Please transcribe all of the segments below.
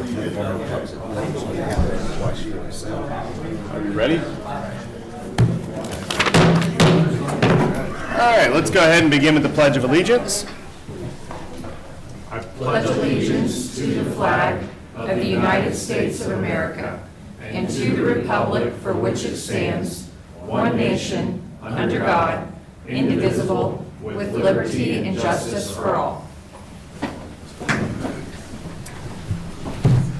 Are you ready? All right, let's go ahead and begin with the Pledge of Allegiance. I pledge allegiance to the flag of the United States of America and to the republic for which it stands, one nation, under God, indivisible, with liberty and justice for all.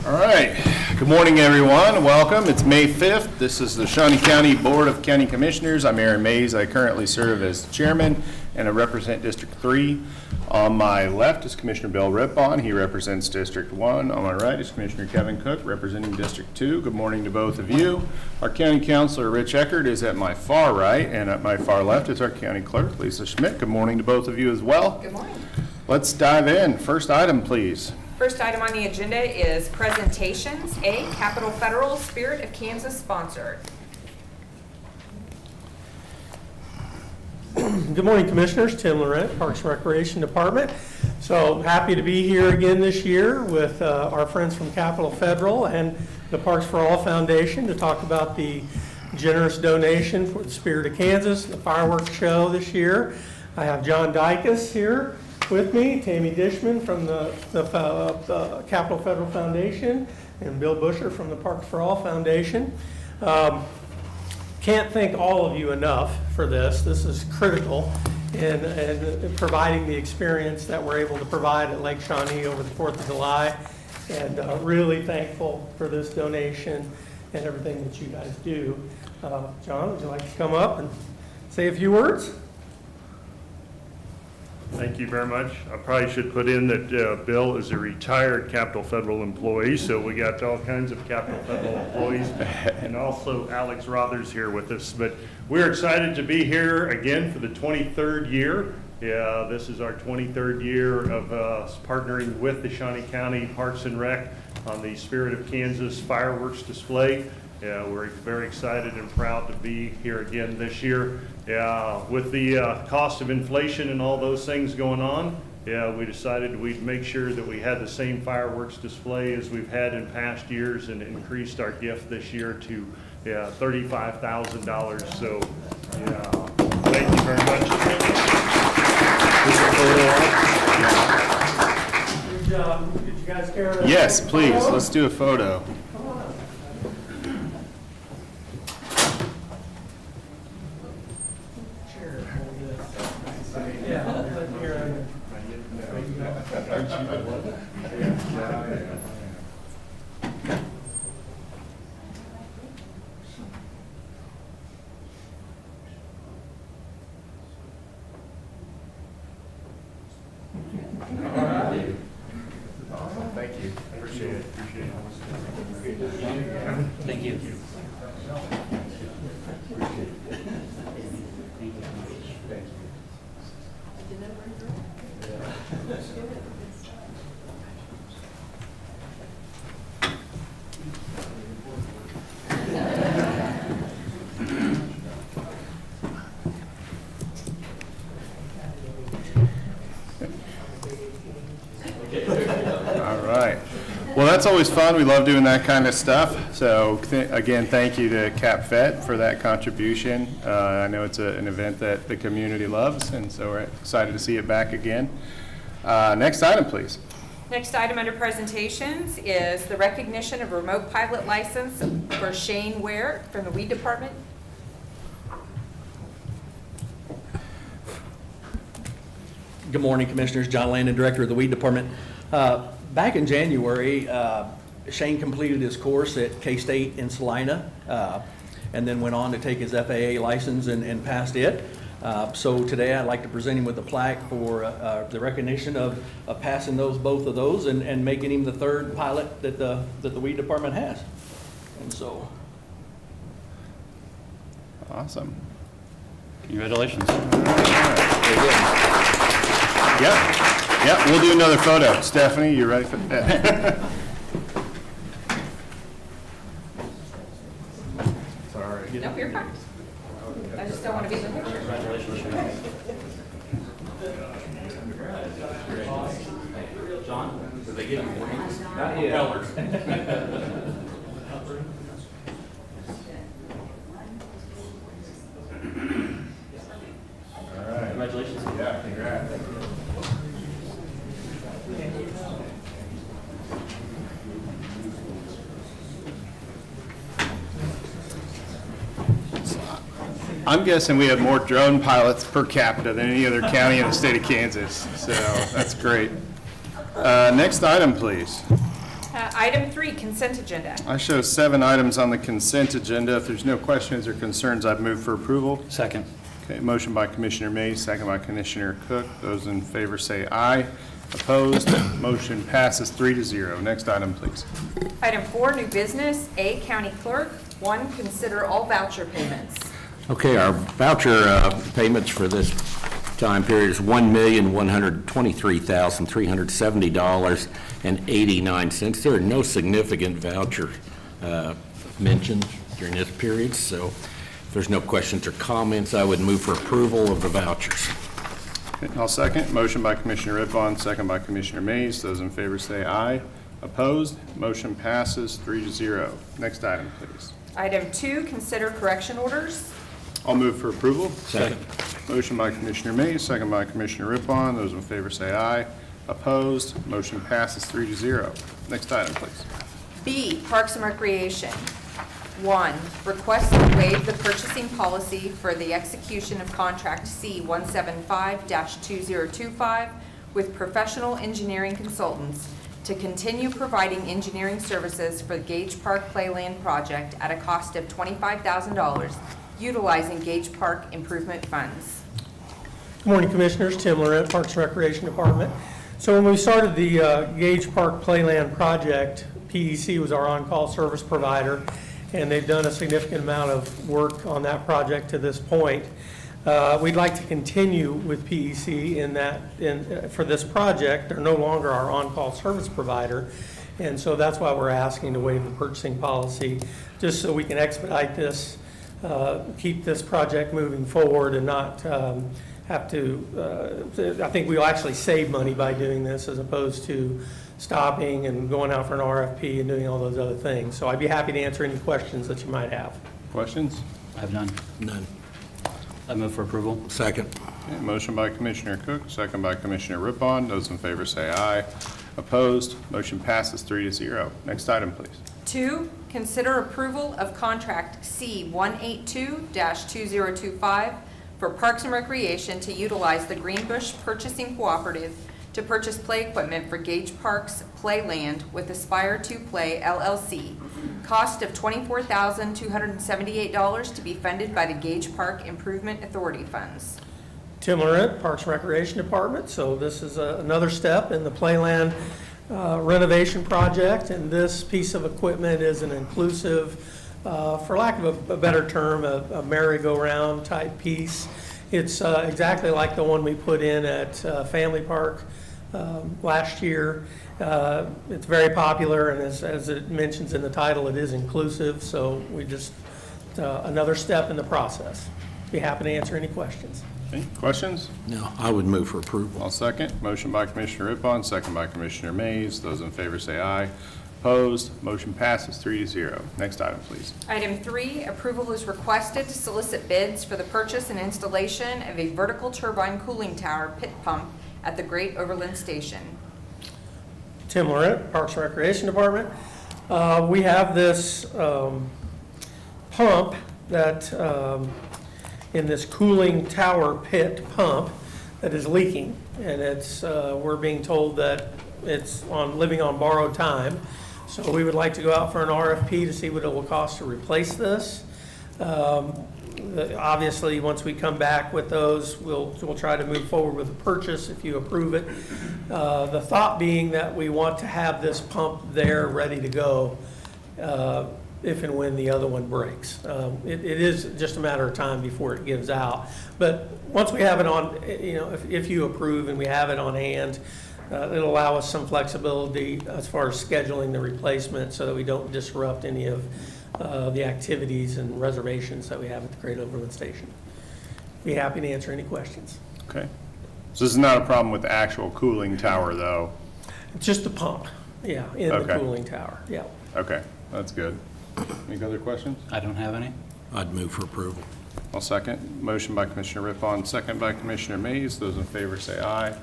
All right, good morning, everyone. Welcome. It's May 5th. This is the Shawnee County Board of County Commissioners. I'm Aaron Mays. I currently serve as chairman and I represent District 3. On my left is Commissioner Bill Rippon. He represents District 1. On my right is Commissioner Kevin Cook representing District 2. Good morning to both of you. Our County Councilor Rich Eckert is at my far right, and at my far left is our County Clerk Lisa Schmidt. Good morning to both of you as well. Good morning. Let's dive in. First item, please. First item on the agenda is presentations. A, Capital Federal Spirit of Kansas sponsored. Good morning, Commissioners. Tim Laurent, Parks and Recreation Department. So happy to be here again this year with our friends from Capital Federal and the Parks for All Foundation to talk about the generous donation for the Spirit of Kansas, the fireworks show this year. I have John Dykus here with me, Tammy Dishman from the Capital Federal Foundation, and Bill Busher from the Parks for All Foundation. Can't thank all of you enough for this. This is critical in providing the experience that we're able to provide at Lake Shawnee over the 4th of July. And really thankful for this donation and everything that you guys do. John, would you like to come up and say a few words? Thank you very much. I probably should put in that Bill is a retired Capital Federal employee, so we got all kinds of Capital Federal employees, and also Alex Rothers here with us. But we're excited to be here again for the 23rd year. Yeah, this is our 23rd year of partnering with the Shawnee County Parks and Rec on the Spirit of Kansas fireworks display. Yeah, we're very excited and proud to be here again this year. Yeah, with the cost of inflation and all those things going on, yeah, we decided we'd make sure that we had the same fireworks display as we've had in past years and increased our gift this year to $35,000. So, yeah, thank you very much. Good job. Did you guys care to Yes, take a please. photo? Let's do a photo. Thank you. Appreciate it. Thank you. All right. Well, that's always fun. We love doing that kind of stuff. So again, thank you to Cap Fed for that contribution. I know it's an event that the community loves, and so we're excited to see it back again. Next item, please. Next item under presentations is the recognition of remote pilot license for Shane Ware from the Weed Department. Good morning, Commissioners. John Landon, Director of the Weed Department. Back in January, Shane completed his course at K-State in Salina and then went on to take his FAA license and passed it. So today I'd like to present him with a plaque for the recognition of passing both of those and making him the third pilot that the Weed Department has. And so. Awesome. Congratulations. Yeah, we'll do another photo. Stephanie, you ready for that? Sorry. Nope, you're fine. I just don't want to be in the picture. Congratulations, John. they give you wings? Not yet. All right. Congratulations. Yeah, congrats. I'm guessing we have more drone pilots per capita than any other county in the state of Kansas, so that's great. Next item, please. Item 3, consent agenda. I show 7 items on the consent agenda. If there's no questions or concerns, I'd move for approval. Second. Okay, motion by Commissioner Mays, second by Commissioner Cook. Those in favor say aye. Opposed? Motion passes 3-0. Next item, please. Item 4, new business. A, county clerk. 1, consider all voucher payments. Okay, our voucher payments for this time period is $1,123,370.89. There are no significant voucher mentioned during this period, so if there's no questions or comments, I would move for approval of the vouchers. Okay, I'll second. Motion by Commissioner Rippon, second by Commissioner Mays. Those in favor say aye. Opposed? Motion passes 3-0. Next item, please. Item 2, consider correction orders. I'll move for approval. Second. Motion by Commissioner Mays, second by Commissioner Rippon. Those in favor say aye. Opposed? Motion passes 3-0. Next item, please. B, Parks and Recreation. 1, request to waive the purchasing policy for the execution of contract C-175-2025 with Professional Engineering Consultants to continue providing engineering services for the Gage Park Playland project at a cost of $25,000, utilizing Gage Park improvement funds. Good morning, Commissioners. Tim Laurent, Parks and Recreation Department. So when we started the Gage Park Playland project, PEC was our on-call service provider, and they've done a significant amount of work on that project to this point. We'd like to continue with PEC in that, for this project. They're no longer our on-call service provider, and so that's why we're asking to waive the purchasing policy, just so we can expedite this, keep this project moving forward and not have to, I think we'll actually save money by doing this as opposed to stopping and going out for an RFP and doing all those other things. So I'd be happy to answer any questions that you might have. Questions? I have none. None. I move for approval. Second. Okay, motion by Commissioner Cook, second by Commissioner Rippon. Those in favor say aye. Opposed? Motion passes 3-0. Next item, please. 2, consider approval of contract C-182-2025 for Parks and Recreation to utilize the Greenbush Purchasing Cooperative to purchase play equipment for Gage Park's Playland with Aspire to Play LLC. Cost of $24,278 to be funded by the Gage Park Improvement Authority funds. Tim Laurent, Parks and Recreation Department. So this is another step in the Playland renovation project, and this piece of equipment is an inclusive, for lack of a better term, a merry-go-round type piece. It's exactly like the one we put in at Family Park last year. It's very popular, and as it mentions in the title, it is inclusive, so we just, another step in the process. Be happy to answer any questions. Okay, questions? No, I would move for approval. I'll second. Motion by Commissioner Rippon, second by Commissioner Mays. Those in favor say aye. Opposed? Motion passes 3-0. Next item, please. Item 3, approval is requested to solicit bids for the purchase and installation of a vertical turbine cooling tower pit pump at the Great Overland Station. Tim Laurent, Parks and Recreation Department. We have this pump that, in this cooling tower pit pump that is leaking, and it's, we're being told that it's living on borrowed time. So we would like to go out for an RFP to see what it will cost to replace this. Obviously, once we come back with those, we'll try to move forward with the purchase if you approve it. The thought being that we want to have this pump there ready to go if and when the other one breaks. It is just a matter of time before it gives out. But once we have it on, if you approve and we have it on hand, it'll allow us some flexibility as far as scheduling the replacement so that we don't disrupt any of the activities and reservations that we have at the Great Overland Station. Be happy to answer any questions. Okay. So this is not a problem with the actual cooling tower, though? It's just the pump, yeah, in the Okay. cooling tower, yeah. Okay, that's good. Any other questions? I don't have any. I'd move for approval. I'll second. Motion by Commissioner Rippon, second by Commissioner Mays. Those in favor say aye.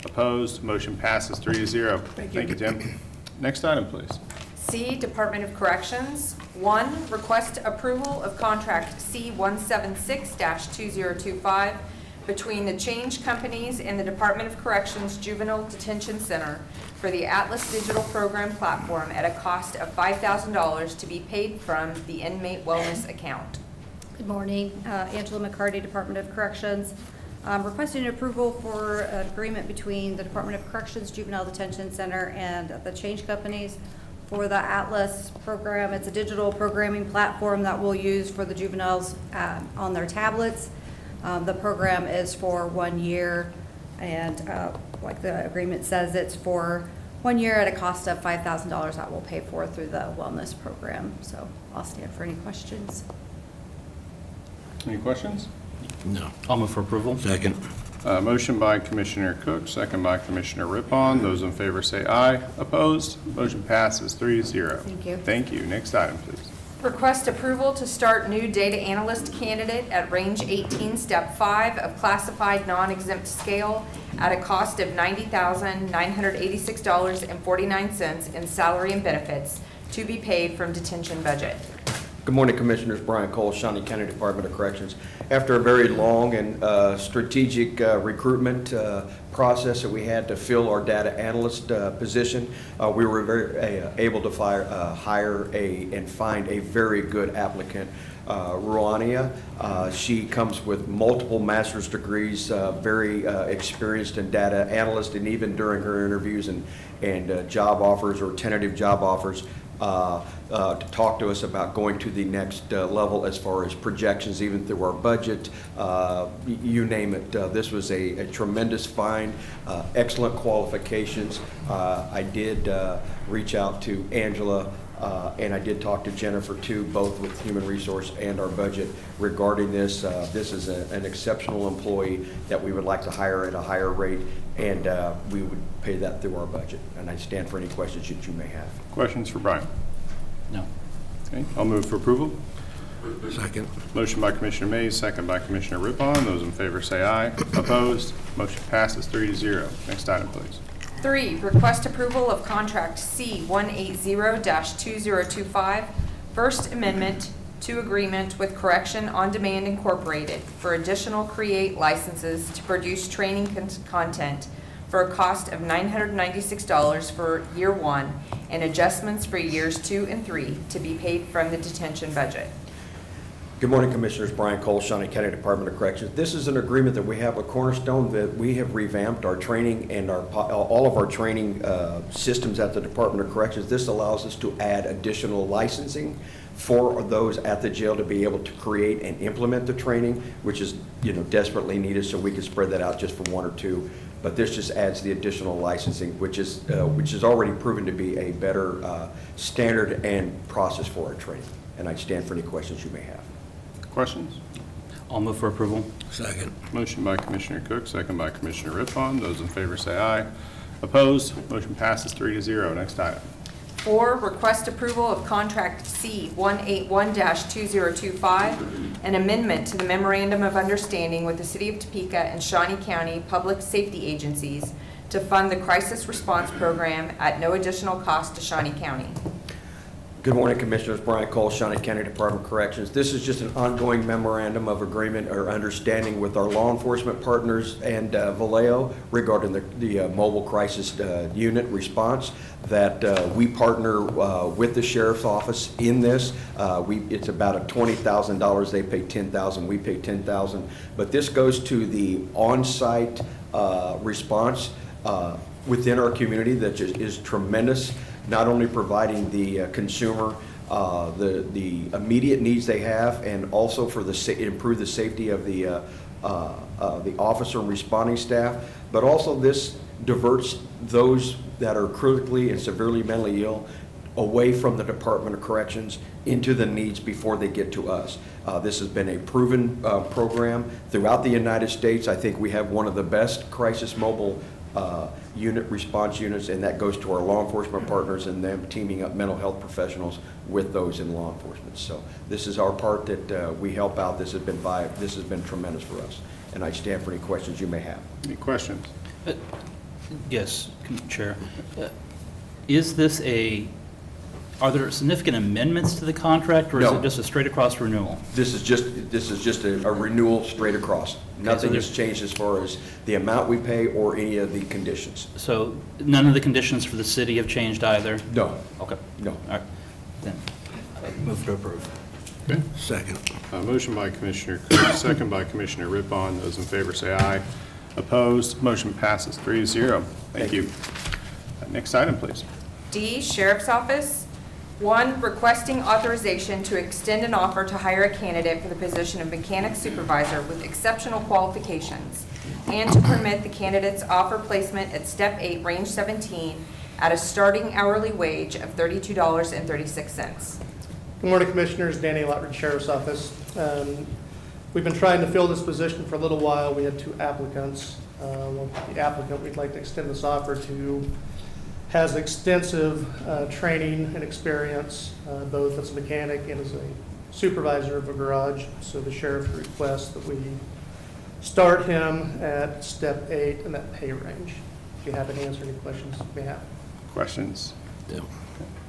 Opposed? Motion passes 3-0. Thank you, Tim. Next item, please. C, Department of Corrections. 1, request approval of contract C-176-2025 between the Change Companies and the Department of Corrections Juvenile Detention Center for the Atlas Digital Program Platform at a cost of $5,000 to be paid from the Inmate Wellness Account. Good morning, Angela McCarty, Department of Corrections. Requesting approval for an agreement between the Department of Corrections Juvenile Detention Center and the Change Companies for the Atlas program. It's a digital programming platform that we'll use for the juveniles on their tablets. The program is for 1 year, and like the agreement says, it's for 1 year at a cost of $5,000 that we'll pay for through the wellness program. So I'll stand for any questions. Any questions? No. I'll move for approval. Second. Motion by Commissioner Cook, second by Commissioner Rippon. Those in favor say aye. Opposed? Motion passes 3-0. Thank you. Thank you. Next item, please. Request approval to start new data analyst candidate at range 18, step 5 of classified non-exempt scale at a cost of $90,986.49 in salary and benefits to be paid from detention budget. Good morning, Commissioners. Brian Cole, Shawnee County Department of Corrections. After a very long and strategic recruitment process that we had to fill our data analyst position, we were very able to hire and find a very good applicant, Ruania. She comes with multiple master's degrees, very experienced in data analyst, and even during her interviews and job offers or tentative job offers, to talk to us about going to the next level as far as projections, even through our budget, you name it. This was a tremendous find, excellent qualifications. I did reach out to Angela, and I did talk to Jennifer too, both with Human Resource and our budget regarding this. This is an exceptional employee that we would like to hire at a higher rate, and we would pay that through our budget. And I stand for any questions that you may have. Questions for Brian? No. Okay, I'll move for approval. Second. Motion by Commissioner Mays, second by Commissioner Rippon. Those in favor say aye. Opposed? Motion passes 3-0. Next item, please. 3, request approval of contract C-180-2025, First Amendment to Agreement with Correction On Demand Incorporated for additional Create licenses to produce training content for a cost of $996 for year 1 and adjustments for years 2 and 3 to be paid from the detention budget. Good morning, Commissioners. Brian Cole, Shawnee County Department of Corrections. This is an agreement that we have with Cornerstone that we have revamped our training and all of our training systems at the Department of Corrections. This allows us to add additional licensing for those at the jail to be able to create and implement the training, which is desperately needed, so we can spread that out just for 1 or 2. But this just adds the additional licensing, which is already proven to be a better standard and process for our training. And I stand for any questions you may have. Questions? I'll move for approval. Second. Motion by Commissioner Cook, second by Commissioner Rippon. Those in favor say aye. Opposed? Motion passes 3-0. Next item. 4, request approval of contract C-181-2025, an amendment to the Memorandum of Understanding with the City of Topeka and Shawnee County Public Safety Agencies to fund the Crisis Response Program at no additional cost to Shawnee County. Good morning, Commissioners. Brian Cole, Shawnee County Department of Corrections. This is just an ongoing memorandum of agreement or understanding with our law enforcement partners and Vallejo regarding the mobile crisis unit response that we partner with the Sheriff's Office in this. It's about $20,000. They pay $10,000. We pay $10,000. But this goes to the on-site response within our community that is tremendous. Not only providing the consumer the immediate needs they have, and also for improve the safety of the officer and responding staff, but also this diverts those that are critically and severely mentally ill away from the Department of Corrections into the needs before they get to us. This has been a proven program throughout the United States. I think we have one of the best crisis mobile response units, and that goes to our law enforcement partners and them teaming up mental health professionals with those in law enforcement. So this is our part that we help out. This has been tremendous for us. And I stand for any questions you may have. Any questions? Yes, Chair. Is this are there significant amendments to the contract, or is No. it just a straight across renewal? This is just a renewal straight across. Nothing has changed as far as the amount we pay or any of the conditions. So none of the conditions for the city have changed either? No, Okay. no. All right. Then, move to approve. Okay. Second. Motion by Commissioner Cook, second by Commissioner Rippon. Those in favor say aye. Opposed? Motion passes 3-0. Thank you. Next item, please. D, Sheriff's Office. 1, requesting authorization to extend an offer to hire a candidate for the position of mechanic supervisor with exceptional qualifications, and to permit the candidate's offer placement at Step 8, Range 17, at a starting hourly wage of $32.36. Good morning, Commissioners. Danny Lotridge, Sheriff's Office. We've been trying to fill this position for a little while. We had 2 applicants. The applicant we'd like to extend this offer to has extensive training and experience, both as a mechanic and as a supervisor of a garage. So the sheriff requests that we start him at Step 8 in that pay range. If you have to answer any questions you may have. Questions? Yeah.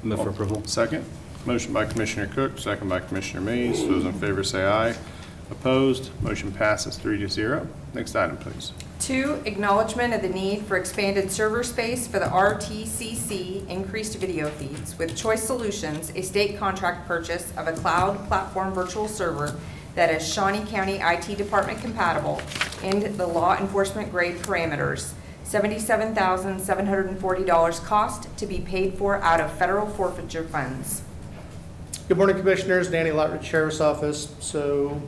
Move for approval. Second. Motion by Commissioner Cook, second by Commissioner Mays. Those in favor say aye. Opposed? Motion passes 3-0. Next item, please. 2, acknowledgement of the need for expanded server space for the RTCC increased video feeds with Choice Solutions, a state contract purchase of a cloud platform virtual server that is Shawnee County IT Department compatible and the law enforcement grade parameters. $77,740 cost to be paid for out of federal forfeiture funds. Good morning, Commissioners. Danny Lotridge, Sheriff's Office. So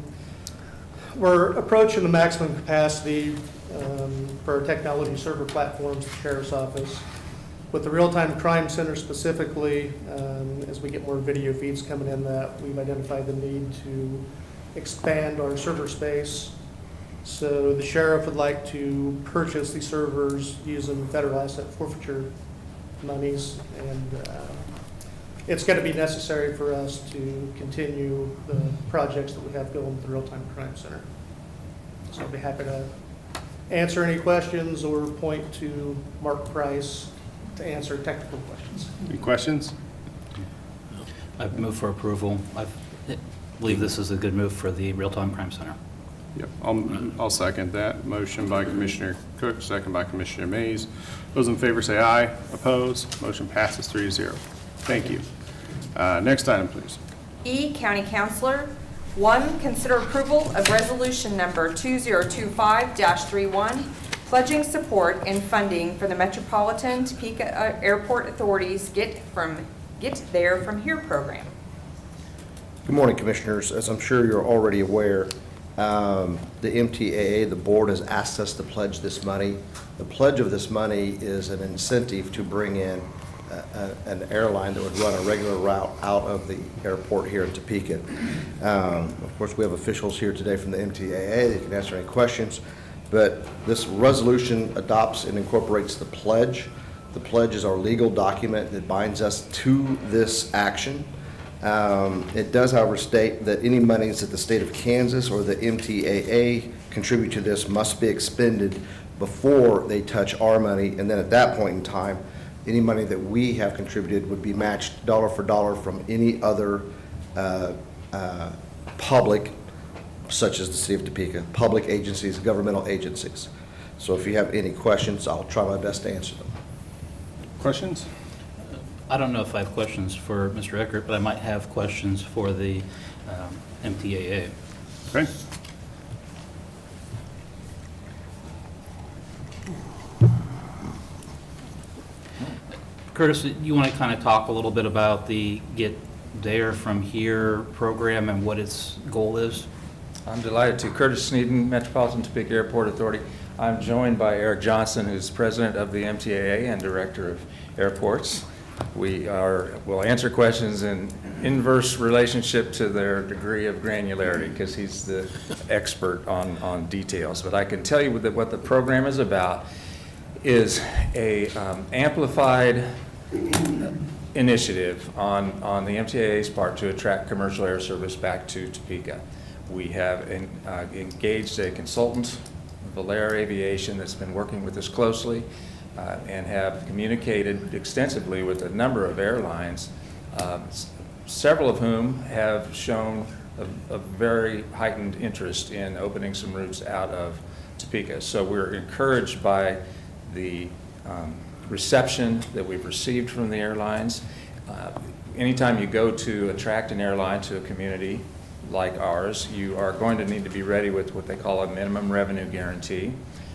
we're approaching the maximum capacity for our technology server platforms, the Sheriff's Office. With the Real-Time Crime Center specifically, as we get more video feeds coming in, that we've identified the need to expand our server space. So the sheriff would like to purchase these servers using federal asset forfeiture monies, and it's going to be necessary for us to continue the projects that we have going with the Real-Time Crime Center. So I'll be happy to answer any questions or point to Mark Price to answer technical questions. Any questions? I move for approval. I believe this is a good move for the Real-Time Crime Center. Yep, I'll second that. Motion by Commissioner Cook, second by Commissioner Mays. Those in favor say aye. Opposed? Motion passes 3-0. Thank you. Next item, please. E, County Counselor. 1, consider approval of resolution number 2025-31, pledging support and funding for the Metropolitan Topeka Airport Authority's Get There From Here program. Good morning, Commissioners. As I'm sure you're already aware, the MTAA, the board, has asked us to pledge this money. The pledge of this money is an incentive to bring in an airline that would run a regular route out of the airport here in Topeka. Of course, we have officials here today from the MTAA. They can answer any questions. But this resolution adopts and incorporates the pledge. The pledge is our legal document that binds us to this action. It does, however, state that any monies that the state of Kansas or the MTAA contribute to this must be expended before they touch our money, and then at that point in time, any money that we have contributed would be matched dollar for dollar from any other public, such as the city of Topeka, public agencies, governmental agencies. So if you have any questions, I'll try my best to answer them. Questions? I don't know if I have questions for Mr. Eckert, but I might have questions for the MTAA. Okay. Curtis, you want to kind of talk a little bit about the Get There From Here program and what its goal is? I'm delighted to. Curtis Sneeden, Metropolitan Topeka Airport Authority. I'm joined by Eric Johnson, who's president of the MTAA and director of airports. We'll answer questions in inverse relationship to their degree of granularity, because he's the expert on details. But I can tell you what the program is about. is a amplified initiative on the MTAA's part to attract commercial air service back to Topeka. We have engaged a consultant, Valair Aviation, that's been working with us closely and have communicated extensively with a number of airlines, several of whom have shown a very heightened interest in opening some routes out of Topeka. So we're encouraged by the reception that we've received from the airlines. Anytime you go to attract an airline to a community like ours, you are going to need to be ready with what they call a minimum revenue guarantee,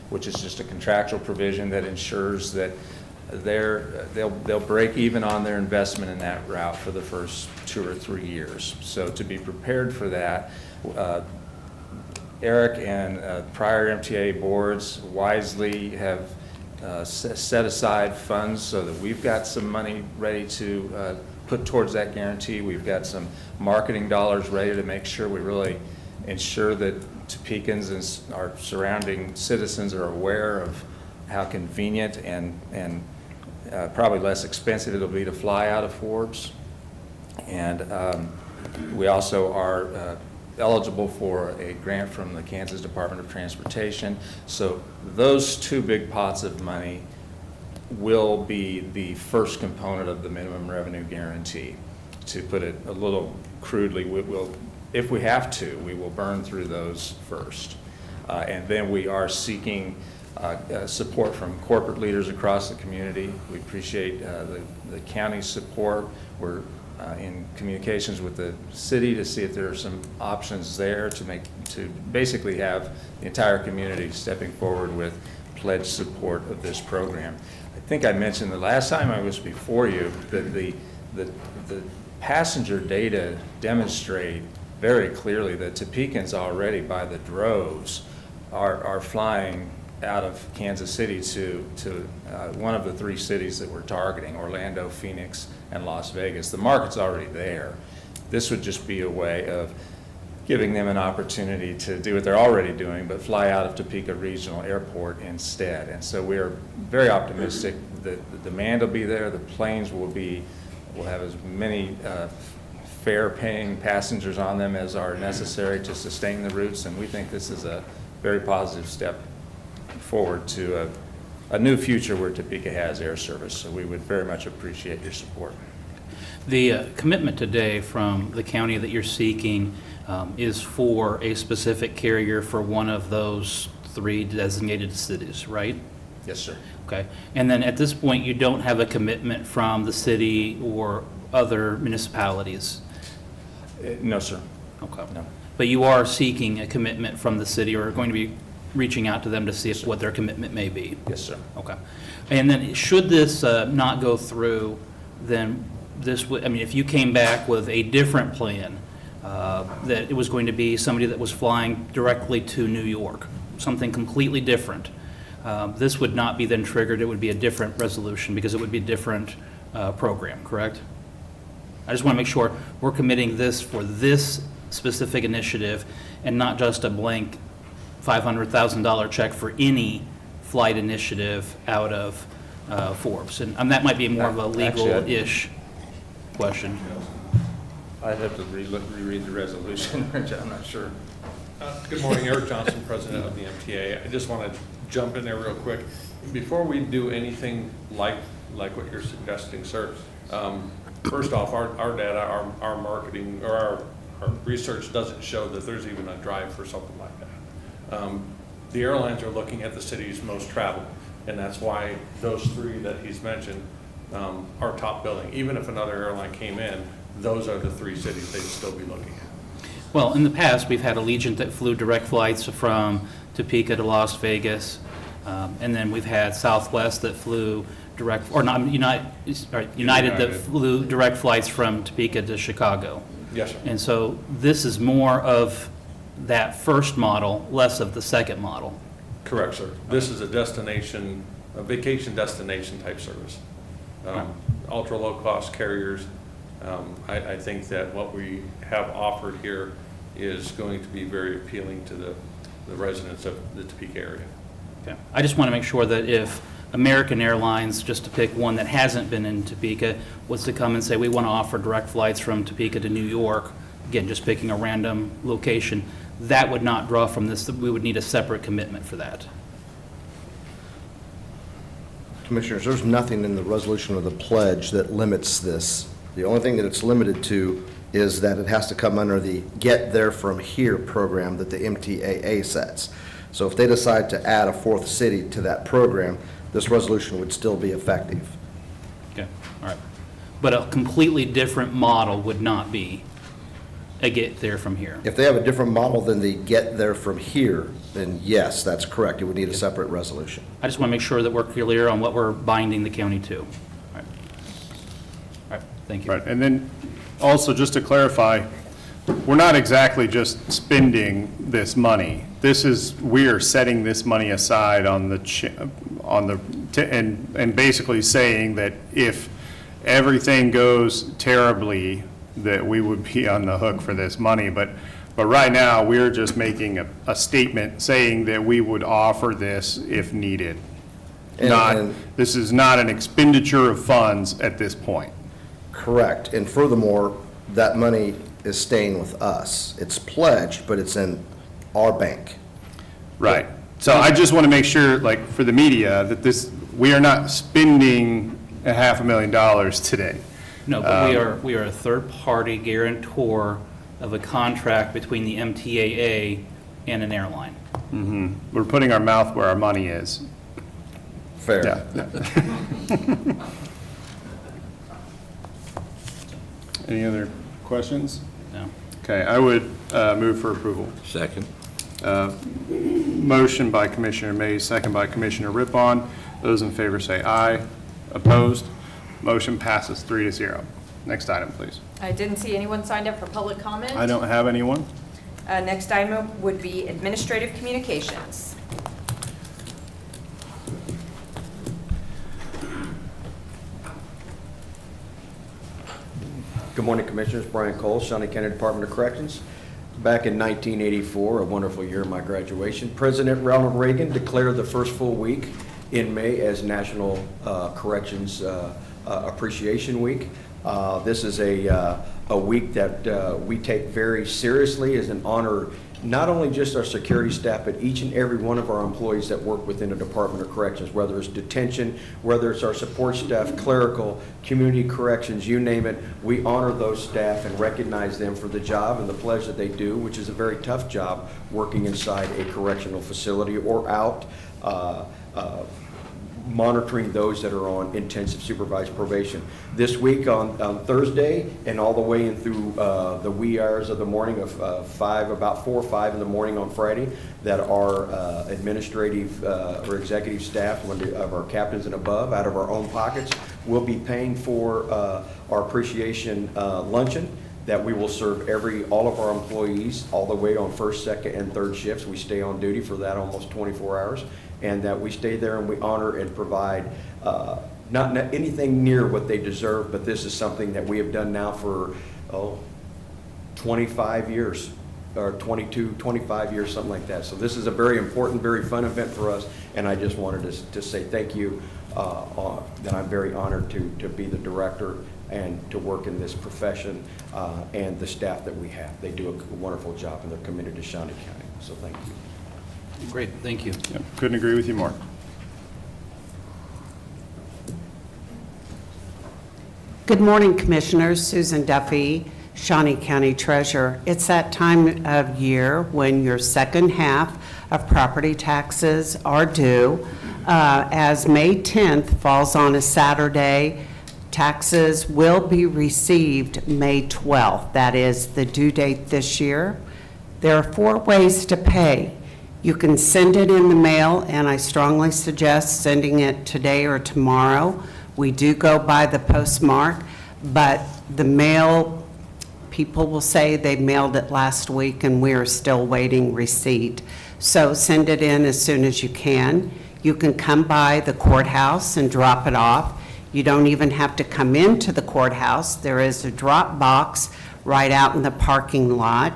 which is just a contractual provision that ensures that they'll break even on their investment in that route for the first 2 or 3 years. So to be prepared for that, Eric and prior MTA boards wisely have set aside funds so that we've got some money ready to put towards that guarantee. We've got some marketing dollars ready to make sure we really ensure that Topekans and our surrounding citizens are aware of how convenient and probably less expensive it'll be to fly out of Forbes. And we also are eligible for a grant from the Kansas Department of Transportation. So those 2 big pots of money will be the first component of the minimum revenue guarantee. To put it a little crudely, if we have to, we will burn through those first. And then we are seeking support from corporate leaders across the community. We appreciate the county's support. We're in communications with the city to see if there are some options there to basically have the entire community stepping forward with pledged support of this program. I think I mentioned the last time I was before you that the passenger data demonstrate very clearly that Topekans already by the droves are flying out of Kansas City to one of the 3 cities that we're targeting, Orlando, Phoenix, and Las Vegas. The market's already there. This would just be a way of giving them an opportunity to do what they're already doing, but fly out of Topeka Regional Airport instead. And so we're very optimistic that the demand will be there. The planes will have as many fare-paying passengers on them as are necessary to sustain the routes, and we think this is a very positive step forward to a new future where Topeka has air service. So we would very much appreciate your support. The commitment today from the county that you're seeking is for a specific carrier for one of those 3 designated cities, right? Yes, sir. Okay. And then at this point, you don't have a commitment from the city or other municipalities? No, sir. Okay. No. But you are seeking a commitment from the city, or are going to be reaching out to them to see what their commitment may be? Yes, sir. Okay. And then should this not go through, then this would, I mean, if you came back with a different plan, that it was going to be somebody that was flying directly to New York, something completely different, this would not be then triggered, it would be a different resolution because it would be a different program, correct? I just want to make sure we're committing this for this specific initiative and not just a blank $500,000 check for any flight initiative out of Forbes. And that might be more of a legal-ish question. I'd have to reread the resolution, I'm not sure. Good morning, Eric Johnson, President of the MTA. I just want to jump in there real quick. Before we do anything like what you're suggesting, sir, first off, our data, our marketing, or our research doesn't show that there's even a drive for something like that. The airlines are looking at the cities most traveled, and that's why those 3 that he's mentioned are top billing. Even if another airline came in, those are the 3 cities they'd still be looking at. Well, in the past, we've had Allegiant that flew direct flights from Topeka to Las Vegas, and then we've had Southwest that flew direct, or not, United that flew direct flights from Topeka to Chicago. Yes, sir. And so this is more of that first model, less of the second model. Correct, sir. This is a destination, a vacation destination type service. Ultra low-cost carriers. I think that what we have offered here is going to be very appealing to the residents of the Topeka area. Okay. I just want to make sure that if American Airlines, just to pick one that hasn't been in Topeka, was to come and say, we want to offer direct flights from Topeka to New York, again, just picking a random location, that would not draw from this. We would need a separate commitment for that. Commissioners, there's nothing in the resolution or the pledge that limits this. The only thing that it's limited to is that it has to come under the Get There From Here program that the MTAA sets. So if they decide to add a fourth city to that program, this resolution would still be effective. Okay, all right. But a completely different model would not be a Get There From Here. If they have a different model than the Get There From Here, then yes, that's correct. It would need a separate resolution. I just want to make sure that we're clear on what we're binding the county to. All right, all right, thank you. Right, and then also, just to clarify, we're not exactly just spending this money. This is, we are setting this money aside on and basically saying that if everything goes terribly, that we would be on the hook for this money. But right now, we're just making a statement saying that we would offer this if needed. This is not an expenditure of funds at this point. Correct. And furthermore, that money is staying with us. It's pledged, but it's in our bank. Right. So I just want to make sure, like, for the media, that we are not spending $500,000 today. No, but we are a third-party guarantor of a contract between the MTAA and an airline. Mm-hmm. We're putting our mouth where our money is. Fair. Yeah. Any other questions? No. Okay, I would move for approval. Second. Motion by Commissioner Mays, second by Commissioner Rippon. Those in favor say aye. Opposed? Motion passes 3-0. Next item, please. I didn't see anyone signed up for public comment. I don't have anyone. Next item would be administrative communications. Good morning, Commissioners. Brian Cole, Shawnee County Department of Corrections. Back in 1984, a wonderful year of my graduation, President Ronald Reagan declared the first full week in May as National Corrections Appreciation Week. This is a week that we take very seriously as an honor, not only just our security staff, but each and every one of our employees that work within the Department of Corrections, whether it's detention, whether it's our support staff, clerical, community corrections, you name it. We honor those staff and recognize them for the job and the pledge that they do, which is a very tough job working inside a correctional facility or out monitoring those that are on intensive supervised probation. This week on Thursday and all the way in through the wee hours of the morning of about 4 or 5 in the morning on Friday, that our administrative or executive staff of our captains and above, out of our own pockets, will be paying for our appreciation luncheon that we will serve all of our employees all the way on first, second, and third shifts. We stay on duty for that almost 24 hours. And that we stay there and we honor and provide not anything near what they deserve, but this is something that we have done now for 25 years, or 25 years, something like that. So this is a very important, very fun event for us, and I just wanted to say thank you, that I'm very honored to be the director and to work in this profession, and the staff that we have. They do a wonderful job and they're committed to Shawnee County, so thank you. Great, thank you. Yep, couldn't agree with you more. Good morning, Commissioners. Susan Duffy, Shawnee County Treasurer. It's that time of year when your second half of property taxes are due. As May 10th falls on a Saturday, taxes will be received May 12th. That is the due date this year. There are 4 ways to pay. You can send it in the mail, and I strongly suggest sending it today or tomorrow. We do go by the postmark, but the mail, people will say they mailed it last week and we are still waiting receipt. So send it in as soon as you can. You can come by the courthouse and drop it off. You don't even have to come into the courthouse. There is a drop box right out in the parking lot.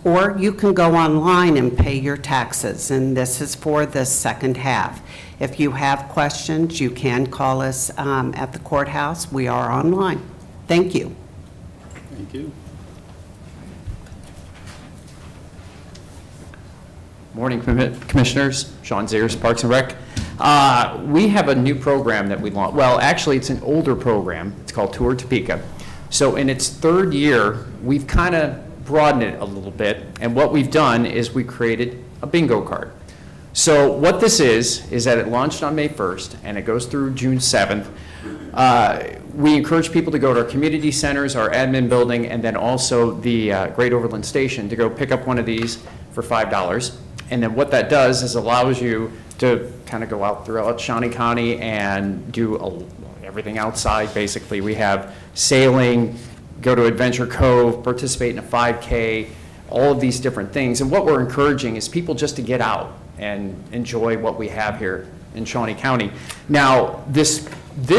or you can go online and pay your taxes, and this is for the second half. If you have questions, you can call us at the courthouse. We are online. Thank you. Thank you. Morning, Commissioners. Sean Zayers, Parks and Rec. We have a new program that we launched. Well, actually, it's an older program. It's called Tour Topeka. So in its third year, we've kind of broadened it a little bit. And what we've done is we created a bingo card. So what this is that it launched on May 1st, and it goes through June 7th. We encourage people to go to our community centers, our admin building, and then also the Great Overland Station to go pick up one of these for $5. And then what that does is allows you to kind of go out throughout Shawnee County and do everything outside, basically. We have sailing, go to Adventure Cove, participate in a 5K, all of these different things. And what we're encouraging is people just to get out and enjoy what we have here in Shawnee County. Now, this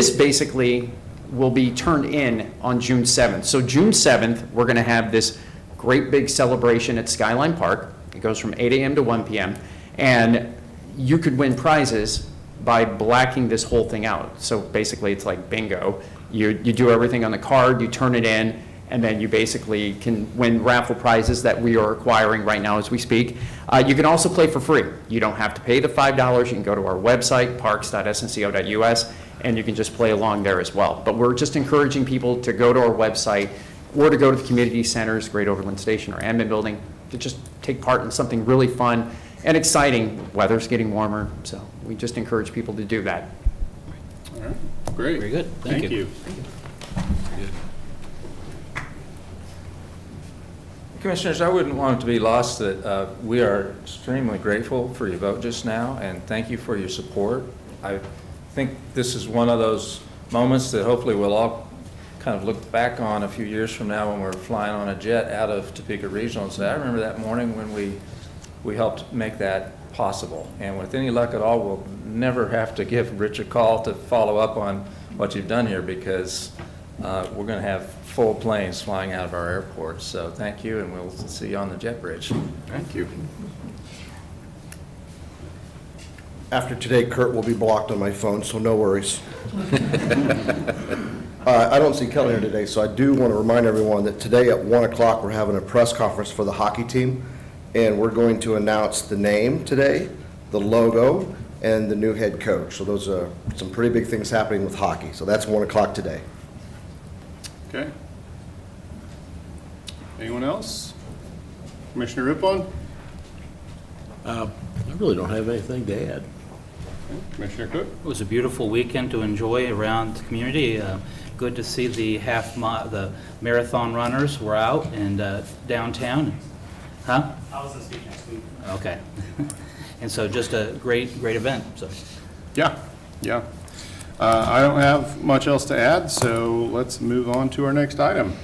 basically will be turned in on June 7th. So June 7th, we're going to have this great big celebration at Skyline Park. It goes from 8 a.m. to 1 p.m. And you could win prizes by blacking this whole thing out. So basically, it's like bingo. You do everything on the card, you turn it in, and then you basically can win raffle prizes that we are acquiring right now as we speak. You can also play for free. You don't have to pay the $5. You can go to our website, parks.snco.us, and you can just play along there as well. But we're just encouraging people to go to our website or to go to the community centers, Great Overland Station, or admin building, to just take part in something really fun and exciting. Weather's getting warmer, so we just encourage people to do that. All right, great. Very good. Thank you. Commissioners, I wouldn't want it to be lost that we are extremely grateful for your vote just now, and thank you for your support. I think this is one of those moments that hopefully we'll all kind of look back on a few years from now when we're flying on a jet out of Topeka Regional and say, I remember that morning when we helped make that possible. And with any luck at all, we'll never have to give Rich a call to follow up on what you've done here, because we're going to have full planes flying out of our airport. So thank you, and we'll see you on the jet bridge. Thank you. After today, Kurt will be blocked on my phone, so no worries. I don't see Kelly here today, so I do want to remind everyone that today at 1 o'clock, we're having a press conference for the hockey team, and we're going to announce the name today, the logo, and the new head coach. So those are some pretty big things happening with hockey. So that's 1 o'clock today. Okay. Anyone else? Commissioner Rippon? I really don't have anything to add. Commissioner Cook? It was a beautiful weekend to enjoy around the community. Good to see the marathon runners were out and downtown. Huh? I was going to speak next week. Okay. And so just a great event, so. Yeah. I don't have much else to add, so let's move on to our next item.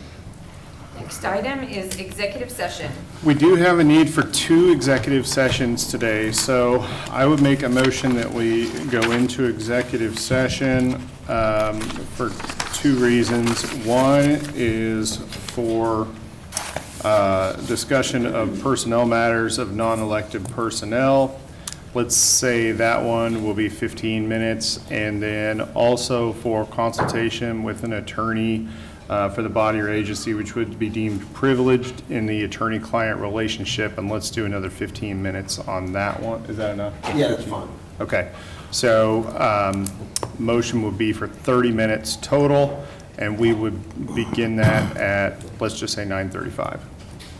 Next item is executive session. We do have a need for 2 executive sessions today, so I would make a motion that we go into executive session for 2 reasons. One is for discussion of personnel matters of non-elected personnel. Let's say that one will be 15 minutes, and then also for consultation with an attorney for the body or agency which would be deemed privileged in the attorney-client relationship, and let's do another 15 minutes on that one. Is that enough? Yeah, that's fine. Okay, so motion would be for 30 minutes total, and we would begin that at, let's just say 9:35.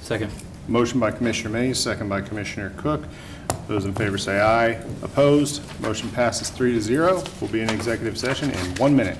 Second. Motion by Commissioner Mays, second by Commissioner Cook. Those in favor say aye. Opposed? Motion passes 3-0. We'll be in executive session in 1 minute.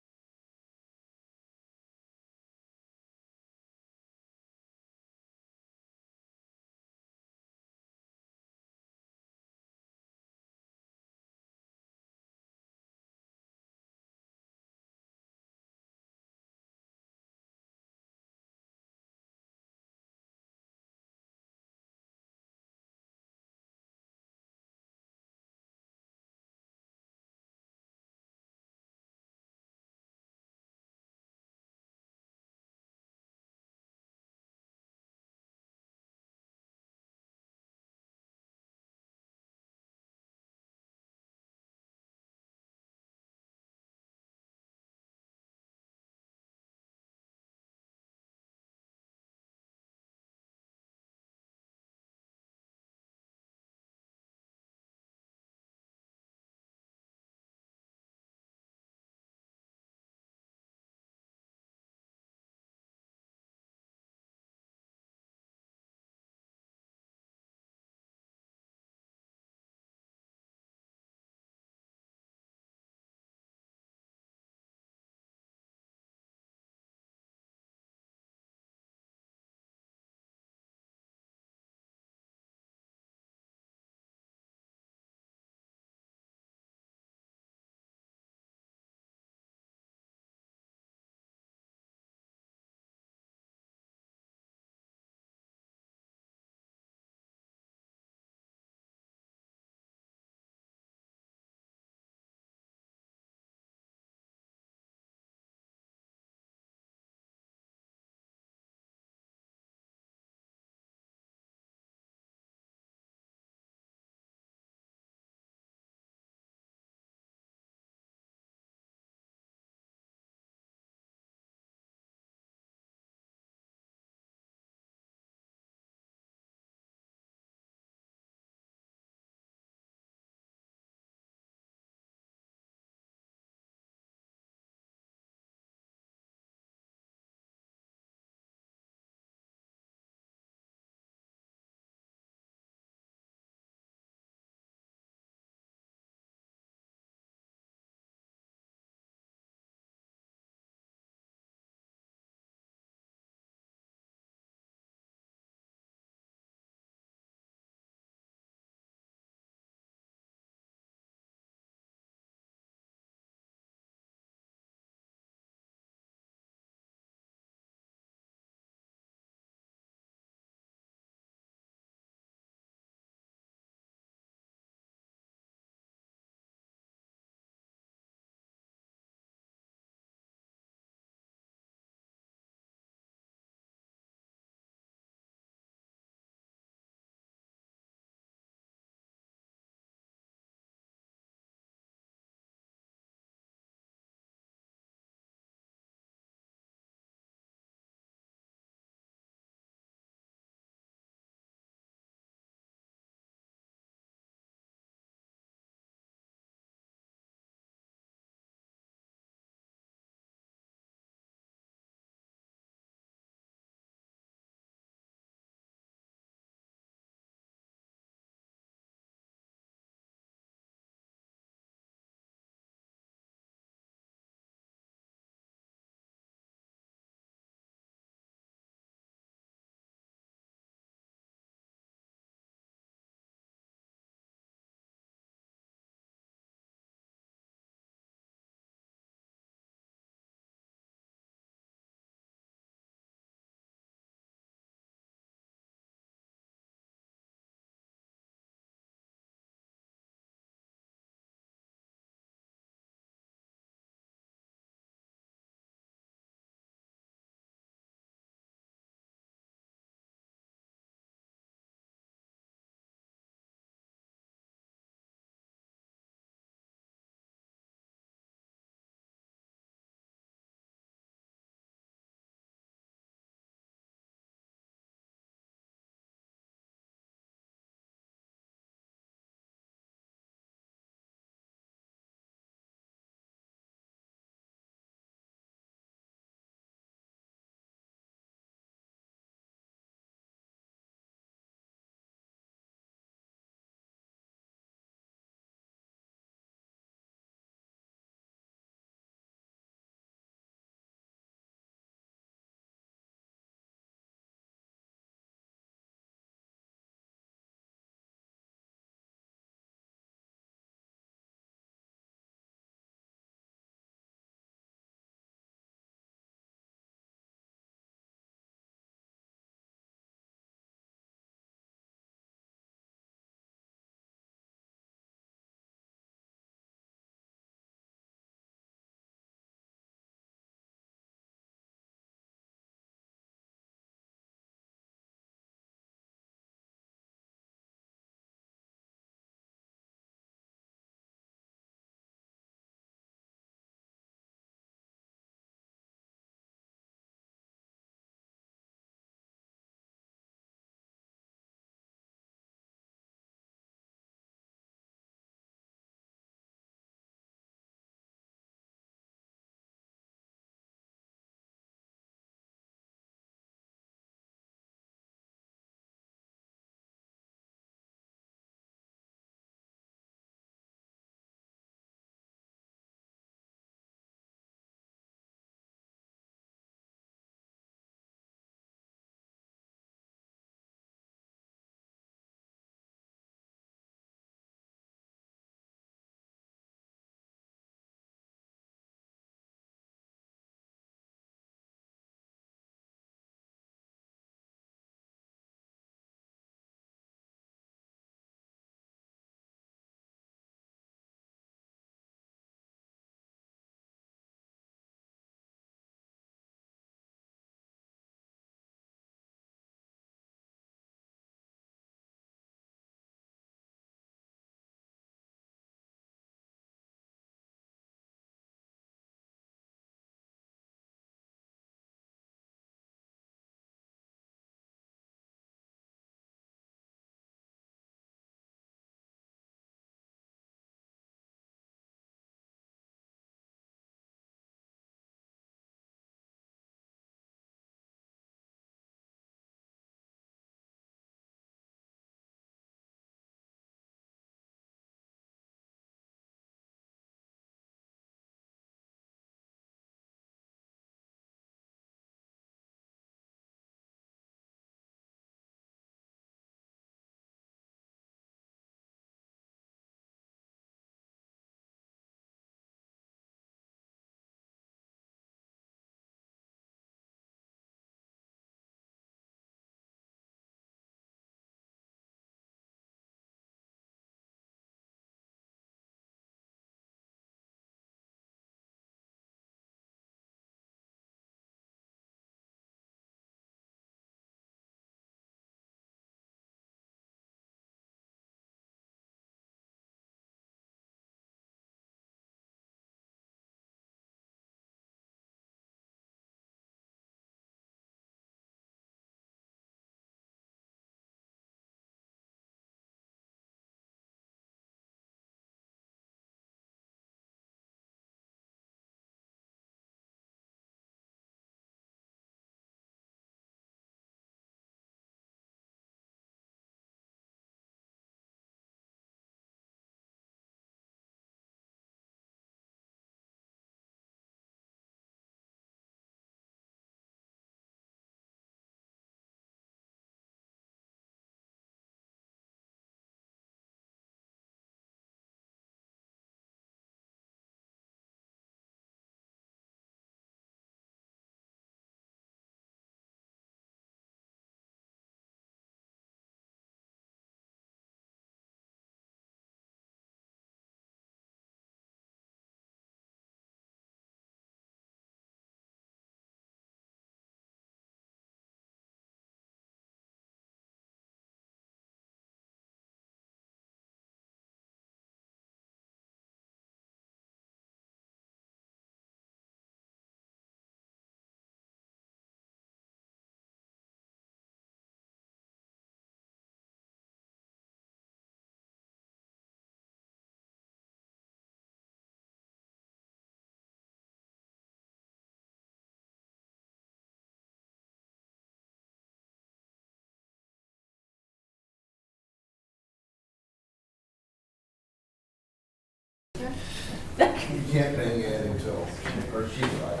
You can't bang it until, or she's right.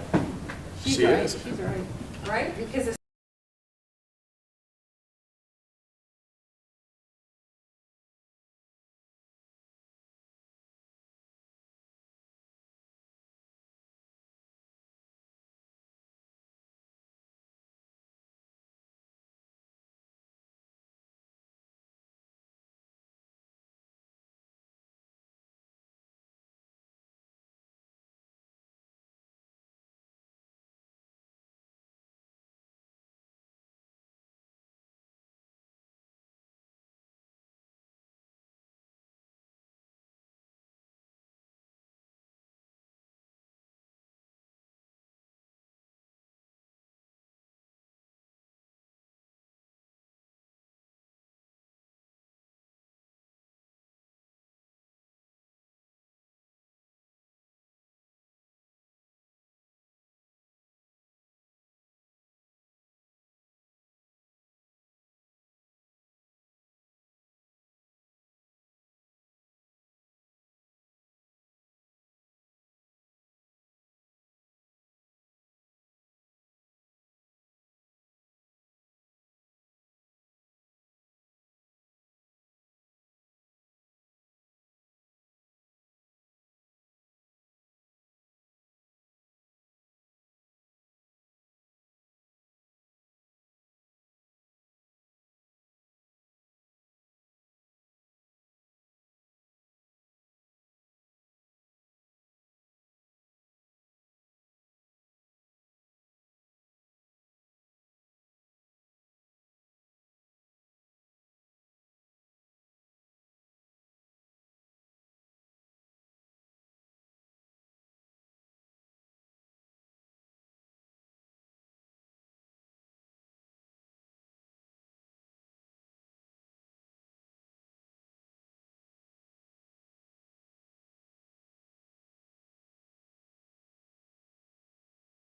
She's right, she's right. Right? Because it's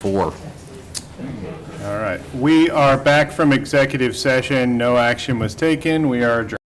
Four. All right. We are back from executive session. No action was taken. We are adjourned.